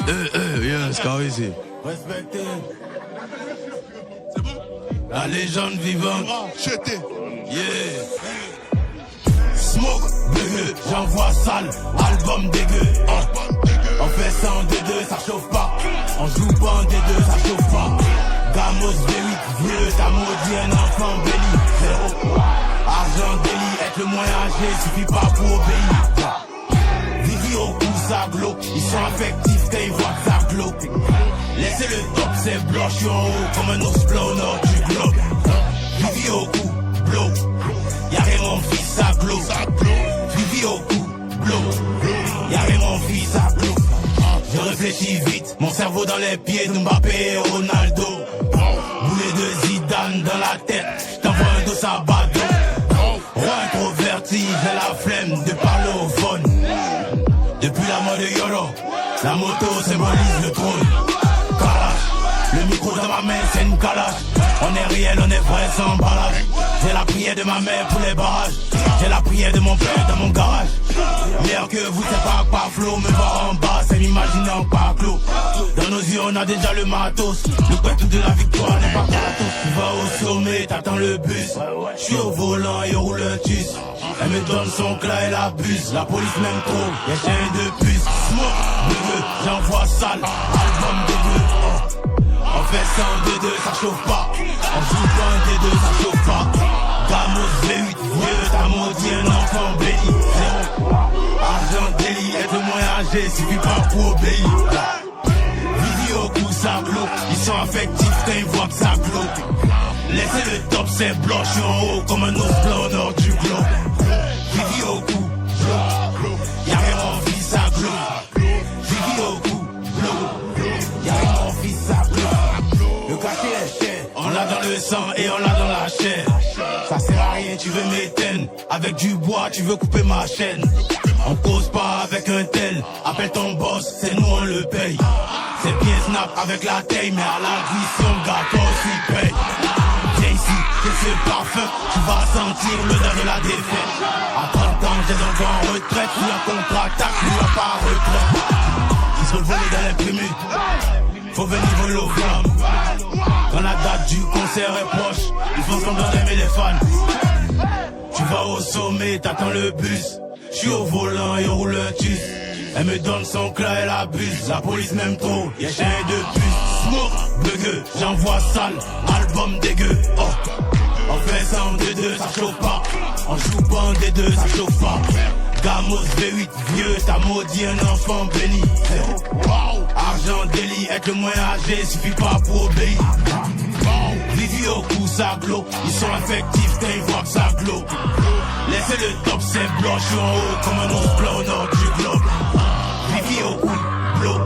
Yeah, Scar ici. Respectez. C'est bon? La légende vivante. Jeté. Yeah. Smoke, dégueu, j'envoie sale, album dégueu. On fait ça en D2, ça chauffe pas. On joue pas en D2, ça chauffe pas. Gamos V8, vieux, t'as maudit un enfant béni. 0. Argent délit, être le moins âgé, suffit pas pour obéir. Vivi au cou, ça glauque. Ils sont affectifs quand ils voient que ça glauque. Laissez le top, c'est blanc, je suis en haut comme un ours blanc au nord du globe. Vivi au cou, blow. Y'a mon fils, ça glauque. Vivi au cou, blow. Y'a mon fils, ça glauque. Je réfléchis vite, mon cerveau dans les pieds de Mbappé et Ronaldo. Boulet de Zidane dans la tête, j't'envoie un dos à Badon. Roi introverti, j'ai la flemme de parler au phone. Depuis la mort de Yoro, la moto symbolise le trône. Kalash, le micro dans ma main c'est une kalash. On est réel, on est vrai sans emballage. J'ai la prière de ma mère pour les barrages. J'ai la prière de mon père dans mon garage. Meilleur que vous, c'est pas Pavlo. Me voir en bas, c'est m'imaginer en Paclo. Dans nos yeux, on a déjà le matos. Le couette de la victoire n'est pas gratos. Tu vas au sommet, t'attends le bus. J'suis au volant et roule un tus. Elle me donne son clat et l'abuse. La police m'aime trop, y'a chien de puce. Smoke, dégueu, j'envoie sale. Album dégueu. On fait ça en D2, ça chauffe pas. On joue pas en D2, ça chauffe pas. Gamos V8, vieux, t'as maudit un enfant béni. 0. Argent délit, être moins âgé, suffit pas pour obéir. Vivi au cou, ça glauque. Ils sont affectifs quand ils voient que ça glauque. Laissez le top, c'est blanc, je suis en haut comme un ours blanc au nord du globe. Vivi au cou, blow. Y'a rien mon fils, ça glauque. Vivi au cou, blow. Y'a rien mon fils, ça glauque. Le cachet est cher, on l'a dans le sang et on l'a dans la chair. Ça sert à rien, tu veux m'éteindre. Avec du bois, tu veux couper ma chaîne. On cause pas avec un tel. Appelle ton boss, c'est nous on le paye. C'est bien snap avec la taille, mais à la vie si on gâteau aussi paye. Viens ici, c'est ce parfum, tu vas sentir l'odeur de la défaite. À 30 ans, j'ai donc en retraite. Lui en contre-attaque, lui en pas retraite. Ils sont volés dans l'imprimé. Faut venir voler aux flammes. Quand la date du concert est proche, ils font semblant d'aimer les fans. Tu vas au sommet, t'attends le bus. J'suis au volant et roule un tus. Elle me donne son clat et l'abuse. La police m'aime trop, y'a chien de puce. Smoke, dégueu, j'envoie sale. Album dégueu, oh. On fait ça en D2, ça chauffe pas. On joue pas en D2, ça chauffe pas. Gamos V8, vieux, t'as maudit un enfant béni. 0. Argent délit, être le moins âgé, suffit pas pour obéir. Vivi au cou, ça glauque. Ils sont affectifs quand ils voient que ça glauque. Laissez le top, c'est blanc, je suis en haut comme un ours blanc au nord du globe. Vivi au cou, blow.